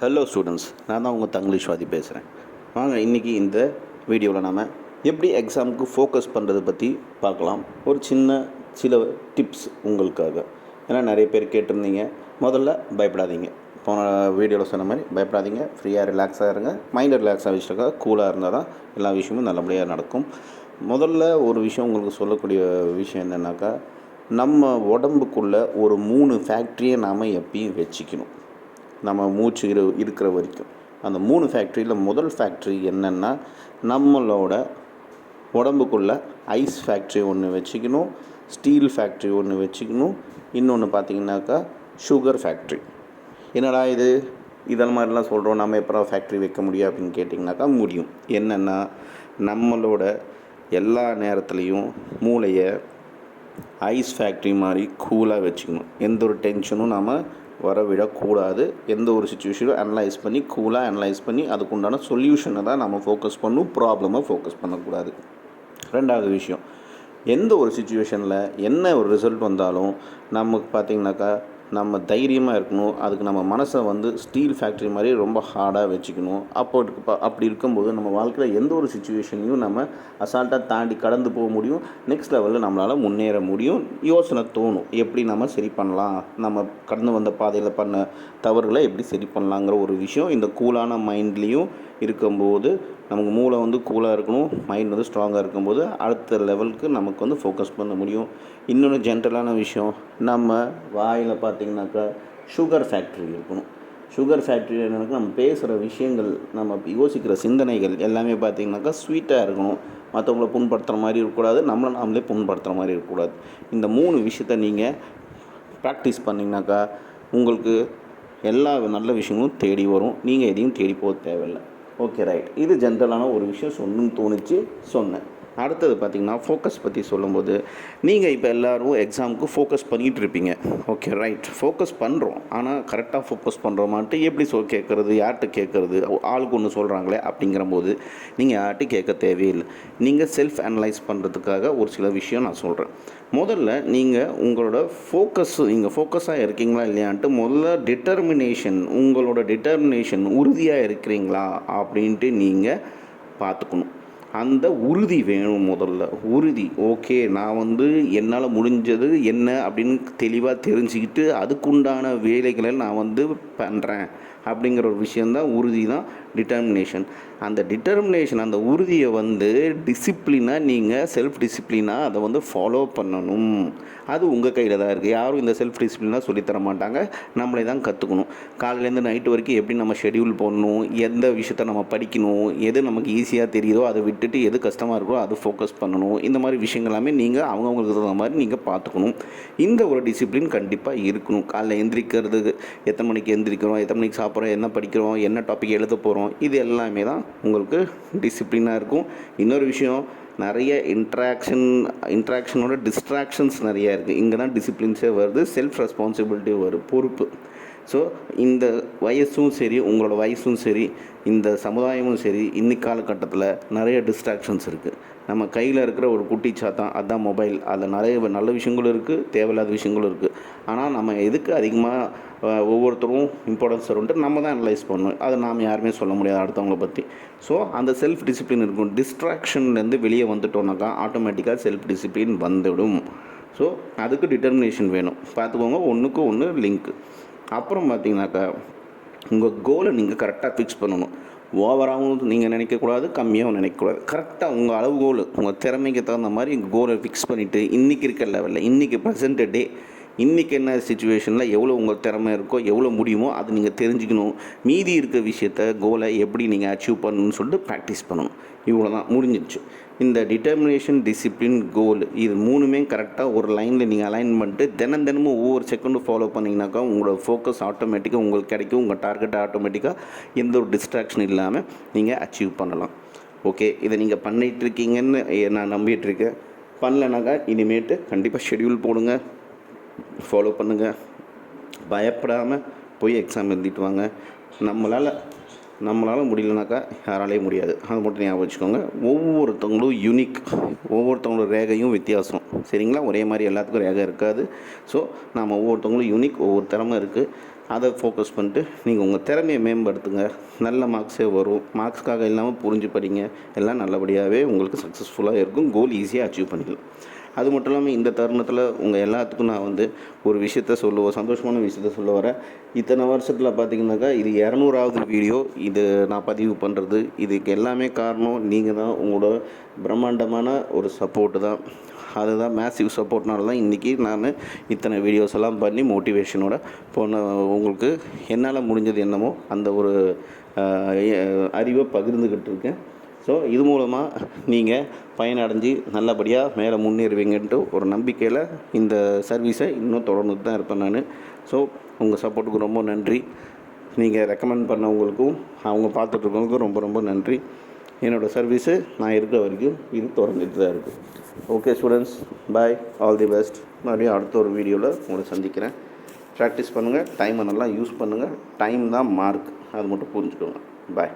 Hello students, நான் தான் உங்கள் தங்கிலீஷ்வாதி பேசுகிறேன். வாங்க இன்றைக்கி இந்த வீடியோவில் நாம் எப்படி எக்ஸாமுக்கு ஃபோக்கஸ் பண்ணுறதை பற்றி பார்க்கலாம். ஒரு சில டிப்ஸ் உங்களுக்காக. ஏன்னா நிறைய பேர் கேட்டிருந்தீங்க. முதல்ல பயப்படாதீங்க. போன வீடியோவில் சொன்ன மாதிரி பயப்படாதீங்க. ஃப்ரீயாக ரிலாக்ஸாக இருங்க. மைண்டை ரிலாக்ஸாக வச்சுருக்கா கூலாக இருந்தால் தான் எல்லா விஷயமும் நல்லபடியாக நடக்கும். முதல்ல ஒரு விஷயம் உங்களுக்கு சொல்லக்கூடிய விஷயம் என்னென்னாக்கா, நம்ம உடம்புக்குள்ளே ஒரு 3 ஃபேக்ட்ரியை நாம் எப்பயும் வச்சுக்கணும். நம்ம மூச்சு இருக்கிற வரைக்கும் அந்த 3 ஃபேக்ட்ரியில் முதல் ஃபேக்ட்ரி என்னென்னா, நம்மளோட உடம்புக்குள்ளே ஐஸ் ஃபேக்ட்ரி ஒன்று வச்சுக்கணும், ஸ்டீல் ஃபேக்ட்ரி ஒன்று வச்சுக்கணும், இன்னொன்று பார்த்திங்கனாக்கா சுகர் ஃபேக்ட்ரி. என்னடா இதெல்லாம் மாதிரிலாம் சொல்கிறோம், நம்ம எப்போ ஃபேக்ட்ரி வைக்க முடியும் அப்படின்னு கேட்டிங்கனாக்கா முடியும். என்னென்னா, நம்மளோட எல்லா நேரத்துலையும் மூளையை ஐஸ் ஃபேக்ட்ரி மாதிரி கூலாக வச்சுக்கணும். எந்த ஒரு டென்ஷனும் நாம் வரவிடக்கூடாது. எந்த ஒரு சுச்சுவேஷனும் கூலாக அனலைஸ் பண்ணி அதுக்குண்டான சொல்யூஷனை தான் நம்ம ஃபோக்கஸ் பண்ணணும். ப்ராப்ளமை ஃபோக்கஸ் பண்ணக்கூடாது. ரெண்டாவது விஷயம், எந்த ஒரு சுச்சுவேஷனில் என்ன ஒரு ரிசல்ட் வந்தாலும் நமக்கு பார்த்திங்கனாக்கா நம்ம தைரியமாக இருக்கணும். அதுக்கு நம்ம மனசை ஸ்டீல் ஃபேக்ட்ரி மாதிரி ரொம்ப ஹார்டாக வச்சுக்கணும். அப்படி இருக்கும்போது நம்ம வாழ்க்கையில் எந்த ஒரு சுச்சுவேஷனையும் நம்ம அசால்ட்டாக தாண்டி கடந்து போக முடியும். நெக்ஸ்ட் லெவலில் நம்மளால் முன்னேற முடியும். யோசனை தோணும், எப்படி நம்ம சரி பண்ணலாம், நம்ம கடந்து வந்த பாதையில் பண்ண தவறுகளை எப்படி சரி பண்ணலாங்கிற ஒரு விஷயம் இந்த கூலான மைண்ட்லேயும் இருக்கும்போது, நமக்கு மூளை கூலாக இருக்கணும், மைண்ட் ஸ்ட்ராங்காக இருக்கும்போது அடுத்த லெவலுக்கு நமக்கு ஃபோக்கஸ் பண்ண முடியும். இன்னொன்று ஜென்ரலான விஷயம், நம்ம வாயில் பார்த்திங்கனாக்கா சுகர் ஃபேக்ட்ரி இருக்கணும். சுகர் ஃபேக்ட்ரி என்னென்னா, நம்ம பேசுகிற விஷயங்கள், நம்ம யோசிக்கிற சிந்தனைகள் எல்லாமே பார்த்திங்கனாக்கா ஸ்வீட்டாக இருக்கணும். மற்றவங்கள புண்படுத்துகிற மாதிரி இருக்கக்கூடாது, நாமளே புண்படுத்துகிற மாதிரி இருக்கக்கூடாது. இந்த 3 விஷயத்தை நீங்கள் ப்ராக்டிஸ் பண்ணிங்கனாக்கா உங்களுக்கு எல்லா நல்ல விஷயங்களும் தேடி வரும். நீங்கள் எதையும் தேடி போக தேவையில்லை. Okay, right. இது ஜென்ரலான ஒரு விஷயம் சொல்லணும்னு தோணுச்சு, சொன்னேன். அடுத்தது பார்த்திங்கன்னா, ஃபோக்கஸ் பற்றி சொல்லும்போது, நீங்கள் இப்போ எல்லோரும் எக்ஸாமுக்கு ஃபோக்கஸ் பண்ணிகிட்டு இருப்பீங்க. Okay, right. ஃபோக்கஸ் பண்ணுறோம், ஆனால் கரெக்டாக ஃபோக்கஸ் பண்ணுறோமான்ட்டு எப்படி கேட்குறது, யார்கிட்ட கேட்குறது, ஆளுக்கு ஒன்று சொல்கிறாங்களே அப்படிங்கிறபோது நீங்கள் யார்கிட்டையும் கேட்க தேவையில்லை. நீங்கள் செல்ஃப் அனலைஸ் பண்ணுறதுக்காக ஒரு சில விஷயம் நான் சொல்கிறேன். முதல்ல நீங்கள் உங்களோட நீங்கள் ஃபோக்கஸாக இருக்கீங்களா இல்லையான்ட்டு முதல்ல உங்களோட டிட்டர்மினேஷன் உறுதியாக இருக்கிறீங்களா அப்படின்ட்டு நீங்கள் பார்த்துக்கணும். அந்த உறுதி வேணும். முதல்ல உறுதி. ஓகே, நான் என்னால் முடிஞ்சது என்ன அப்படின்னு தெளிவாக தெரிஞ்சுக்கிட்டு அதுக்குண்டான வேலைகளை நான் பண்ணுறேன் அப்படிங்கிற ஒரு விஷயந்தான் உறுதி, தான் டிட்டர்மினேஷன். அந்த அந்த உறுதியை டிசிப்ளினாக நீங்கள் செல்ஃப் டிசிப்ளினாக அதை ஃபாலோ பண்ணணும். அது உங்கள் கையில் தான் இருக்குது. யாரும் இந்த செல்ஃப் டிசிப்ளினாக சொல்லித்தர மாட்டாங்க, நம்மளே தான் கற்றுக்கணும். காலையிலேருந்து நைட்டு வரைக்கும் எப்படி நம்ம ஷெடியூல் போடணும், எந்த விஷயத்தை நம்ம படிக்கணும், எது நமக்கு ஈஸியாக தெரியுதோ அதை விட்டுட்டு எது கஷ்டமாக இருக்கோ அது ஃபோக்கஸ் பண்ணணும். இந்த மாதிரி விஷயங்கள் எல்லாமே நீங்கள் அவங்கவுங்களுக்கு தகுந்த மாதிரி நீங்கள் பார்த்துக்கணும். இந்த ஒரு டிசிப்ளின் கண்டிப்பாக இருக்கணும். காலையில் எந்திரிக்கிறது, எத்தனை மணிக்கு எந்திரிக்கிறோம், எத்தனை மணிக்கு சாப்பிட்றோம், என்ன படிக்கிறோம், என்ன டாபிக் எழுத போகிறோம், இது எல்லாமே தான் உங்களுக்கு டிசிப்ளினாக இருக்கும். இன்னொரு விஷயம், நிறைய இன்ட்ராக்ஷனோட டிஸ்ட்ராக்ஷன்ஸ் நிறையா இருக்குது. இங்கே தான் டிசிப்ளின்ஸே வருது, செல்ஃப் ரெஸ்பான்சிபிலிட்டி வரும், பொறுப்பு. ஸோ இந்த வயசும் சரி, உங்களோட வயசும் சரி, இந்த சமுதாயமும் சரி, இன்னைக்கு காலகட்டத்தில் நிறைய டிஸ்ட்ராக்ஷன்ஸ் இருக்குது. நம்ம கையில் இருக்கிற ஒரு குட்டி சாத்தான், அதுதான் மொபைல். அதில் நிறைய நல்ல விஷயங்களும் இருக்குது, தேவையில்லாத விஷயங்களும் இருக்குது. ஆனால் நம்ம எதுக்கு அதிகமாக ஒவ்வொருத்தரும் இம்பார்ட்டன்ஸ் வரும்ட்டு நம்ம தான் அனலைஸ் பண்ணணும். அதை நாம் யாருமே சொல்ல முடியாது அடுத்தவங்கள பற்றி. ஸோ அந்த செல்ஃப் டிசிப்ளின் இருக்கும். டிஸ்ட்ராக்ஷன்லேருந்து வெளியே வந்துட்டோம்னாக்கா ஆட்டோமேட்டிக்காக செல்ஃப் டிசிப்ளின் வந்துடும். ஸோ அதுக்கு டிட்டர்மினேஷன் வேணும். பார்த்துக்கோங்க, ஒன்றுக்கு ஒன்று லிங்க்கு. அப்புறம் பார்த்திங்கனாக்கா, உங்கள் கோலை நீங்கள் கரெக்டாக ஃபிக்ஸ் பண்ணணும். ஓவராகவும் நீங்கள் நினைக்கக்கூடாது, கம்மியாகவும் நினைக்கக்கூடாது. கரெக்டாக உங்கள் அளவுகோல், உங்கள் திறமைக்கு தகுந்த மாதிரி கோலை ஃபிக்ஸ் பண்ணிவிட்டு, இன்றைக்கி இருக்க லெவலில், இன்றைக்கி ப்ரெசென்ட் டே, இன்றைக்கி என்ன சிச்சுவேஷனில் எவ்வளோ உங்கள் திறமை இருக்கோ, எவ்வளோ முடியுமோ அது நீங்கள் தெரிஞ்சுக்கணும். மீதி இருக்க விஷயத்தை, கோலை எப்படி நீங்கள் அச்சீவ் பண்ணணும்னு சொல்லிட்டு ப்ராக்டிஸ் பண்ணணும். இவ்வளோ தான், முடிஞ்சிடுச்சு. இந்த டிட்டர்மினேஷன், டிசிப்ளின், கோல், இது 3மே கரெக்டாக ஒரு லைனில் நீங்கள் அலைன் பண்ணிட்டு தினமும் ஒவ்வொரு செகண்டும் ஃபாலோ பண்ணிங்கனாக்கா உங்களோட ஃபோக்கஸ் ஆட்டோமேட்டிக்காக உங்களுக்கு கிடைக்கும். உங்கள் டார்கெட்டை ஆட்டோமேட்டிக்காக எந்த ஒரு டிஸ்ட்ராக்ஷன் இல்லாமல் நீங்கள் அச்சீவ் பண்ணலாம். ஓகே, இதை நீங்கள் பண்ணிகிட்ருக்கீங்கன்னு நான் நம்பிகிட்ருக்கேன். பண்ணலைனாக்கா இனிமேட்டு கண்டிப்பாக ஷெடியூல் போடுங்க, ஃபாலோ பண்ணுங்கள். பயப்படாமல் போய் எக்ஸாம் எழுதிட்டு வாங்க. நம்மளால் முடியலனாக்கா யாராலையும் முடியாது. அது மட்டும் ஞாபகம் வச்சுக்கோங்க. ஒவ்வொருத்தவங்களும் யூனிக், ஒவ்வொருத்தவங்களோட ரேகையும் வித்தியாசம். சரிங்களா? ஒரே மாதிரி எல்லாத்துக்கும் ரேகை இருக்காது. ஸோ நாம் ஒவ்வொருத்தவங்களும் யூனிக், ஒவ்வொரு திறமை இருக்குது. அதை ஃபோக்கஸ் பண்ணிட்டு நீங்கள் உங்கள் திறமையை மேம்படுத்துங்க. நல்ல மார்க்ஸே வரும். மார்க்ஸ்க்காக இல்லாமல் புரிஞ்சு படிங்க. எல்லாம் நல்லபடியாகவே உங்களுக்கு சக்ஸஸ்ஃபுல்லாக இருக்கும். கோல் ஈஸியாக அச்சீவ் பண்ணிக்கலாம். அது மட்டும் இல்லாமல் இந்த தருணத்தில் உங்கள் எல்லாத்துக்கும் நான் ஒரு விஷயத்த சந்தோஷமான விஷயத்த சொல்ல வரேன். இத்தனை வருஷத்தில் பார்த்திங்கனாக்கா இது 200வது வீடியோ இது நான் பதிவு பண்ணுறது. இதுக்கு எல்லாமே காரணம் நீங்கள் தான். உங்களோட பிரம்மாண்டமான ஒரு சப்போர்ட்டு தான். அதுதான் மேசிவ் சப்போர்ட்னால தான் இன்றைக்கி நான் இத்தனை வீடியோஸ் எல்லாம் பண்ணி மோட்டிவேஷனோட உங்களுக்கு என்னால் முடிஞ்சது என்னமோ அந்த ஒரு அறிவை பகிர்ந்துக்கிட்டு இருக்கேன். ஸோ இது மூலமாக நீங்கள் பயனடைஞ்சு நல்லபடியாக மேலே முன்னேறுவீங்கன்ட்டு ஒரு நம்பிக்கையில் இந்த சர்வீஸை இன்னும் தொடர்ந்துட்டு தான் இருப்பேன் நான். ஸோ உங்கள் சப்போர்ட்டுக்கு ரொம்ப நன்றி. நீங்கள் ரெக்கமெண்ட் பண்ணவங்களுக்கும் அவங்க பார்த்துட்ருக்கவங்களுக்கும் ரொம்ப ரொம்ப நன்றி. என்னோடய சர்வீஸு நான் இருக்கிற வரைக்கும் இது தொடர்ந்துட்டு தான் இருக்குது. Okay students, bye, all the best. மறுபடியும் அடுத்த ஒரு வீடியோவில் உங்களை சந்திக்கிறேன். ப்ராக்டிஸ் பண்ணுங்கள், டைமை நல்லா யூஸ் பண்ணுங்கள். டைம் தான் மார்க், அது மட்டும் புரிஞ்சுக்கோங்க. பாய்.